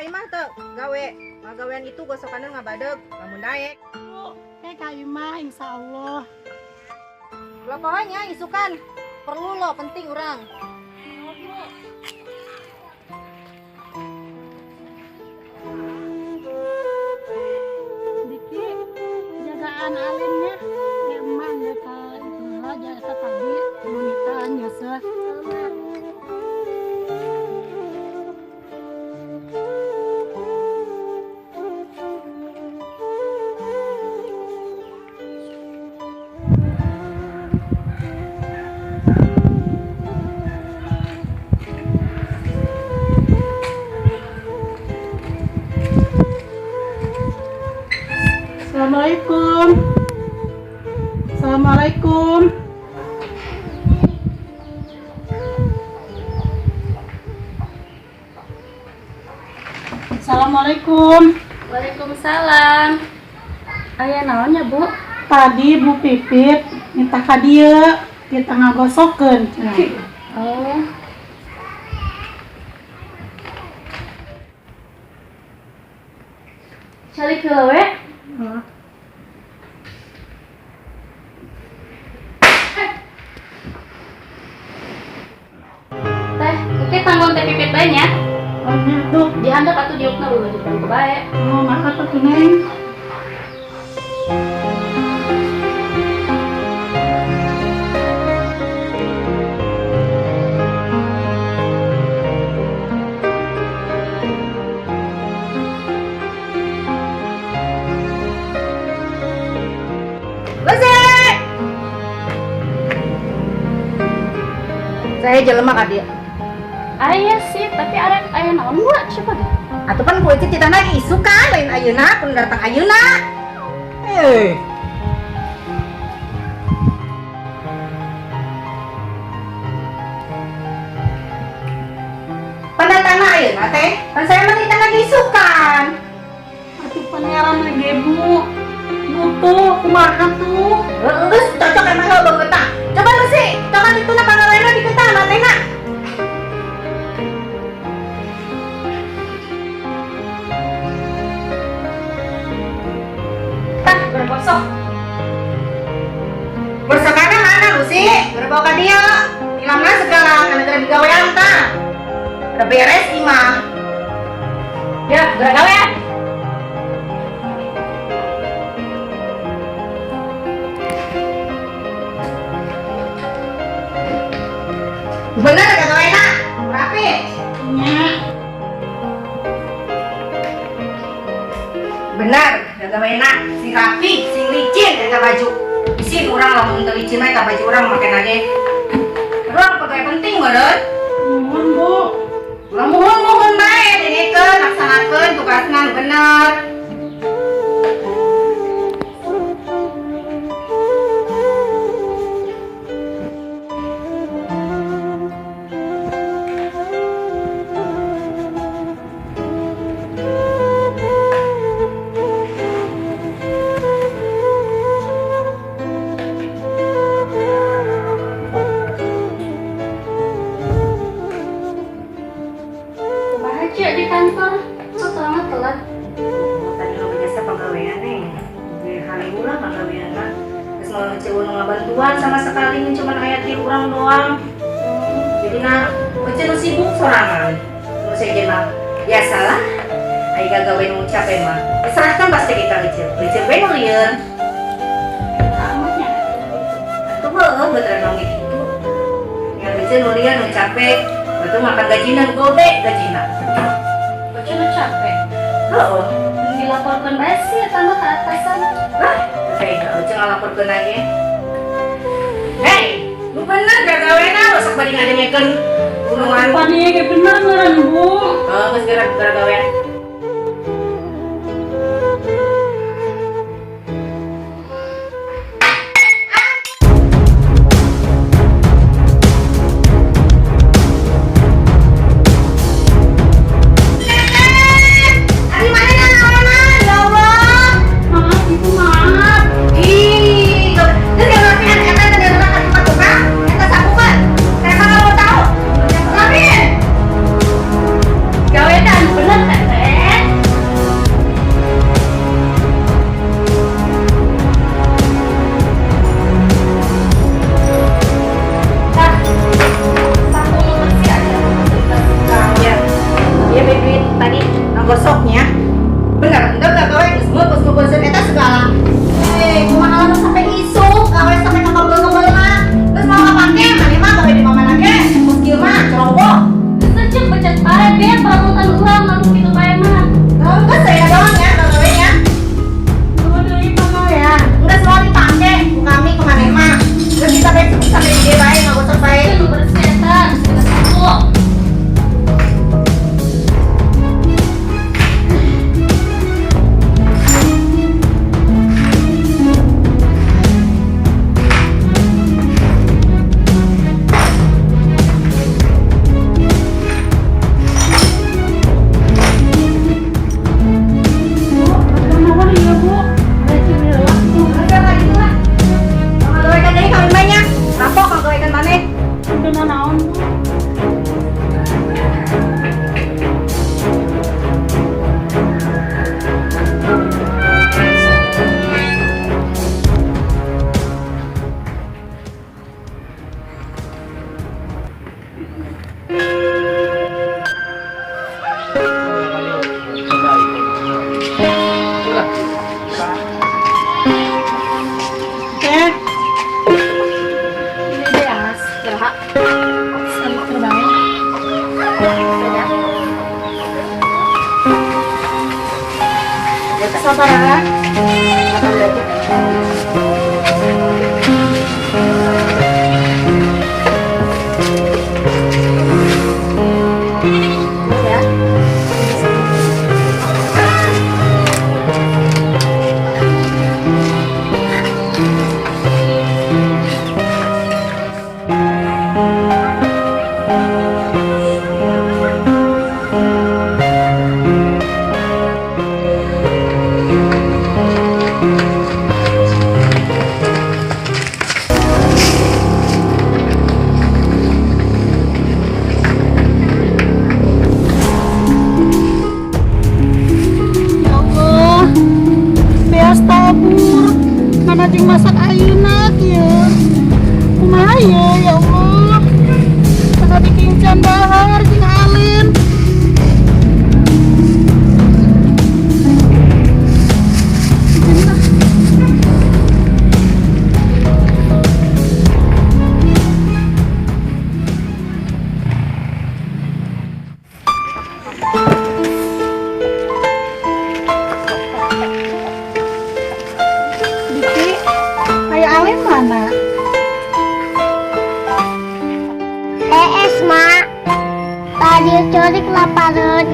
imah teu gawe. Magawean itu gosokaneun ngabadeg, lamun daek. Bu, ka imah insyaallah. Lah pokoknya isukan perlu lo penting urang. Diki jagaan alimnya emang ka itu lah jasa tadi monitan jasa. Assalamualaikum. Assalamualaikum. Assalamualaikum. Waalaikumsalam. Aya naonnya, Bu? Tadi Bu Pipit minta ka dieu kita ngagosokeun. Oh. Cari kewe? Teh, oke tanggung teh pipit bae nya. Oh nya tuh. Dihandap atuh diukna dulu di depan bae. Oh, maaf atuh Neng. Saya jelema ka dia. Aya sih, tapi aya naon gua? Siapa deh? Atuh pan kulit cita lagi isukan lain ayeuna, kun datang ayeuna. Pandatangna ayeuna teh, pan saya mah kita lagi isukan. Atuh pangeran lagi Bu. Bu tuh kumaha tuh? Geus cocok emang lo beungeutna. Coba lu sih, coba dituna pangawena dikeutah matena. Tah, bergosok. Gosokana mana lu sih? Berbawa ka dia. Ilangna segala kana teu digawean tah. Udah beres imah. Ya, gawean. Bener kata Wena, rapi. Nya. Bener, kata Wena, si rapi, si licin eta baju. Isin urang lamun teu licin mah ka baju urang make lagi. Urang pegawai penting meureun. Nuhun Bu. Ulah muhun bae dengekeun, laksanakeun tugasna nu bener. Bahagia di kantor. Kok lama telat? Tadi lo biasa pegawaian nih. Di hari ulah pegawaianna. Geus mau ceueun ngabantuan sama sekali cuma aya ti urang doang. Jadi bece nu sibuk sorangan. Terus saya mah biasalah. Ai gagawe nu capek mah. Diserahkan pasti kita licin. Licin bae nu lieur. Amatnya. Atuh heuh beneran nong gitu. Yang licin nu lieur nu capek. Betul makan gajina nu gede gajina. Bacana capek. Heuh. Dilaporkan bae sih eta mah ka atasan. Lah, hei, ujung ngalaporkeun lagi. Hei, lu bener gagawena lu sok bari ngadengekeun gunungan. Pani ge bener meureun Bu. Geus gara-gara gawean. Gawean bener kan? Sarah. Makan dulu. Ya. Ya Allah, beas tabur, mana jeung masak ayeuna kieu. Kumaha ye ya Allah? Asa dikincan dahar jeung Alin. Diki, aya Alin mana? Mak. Tadi curik laparan.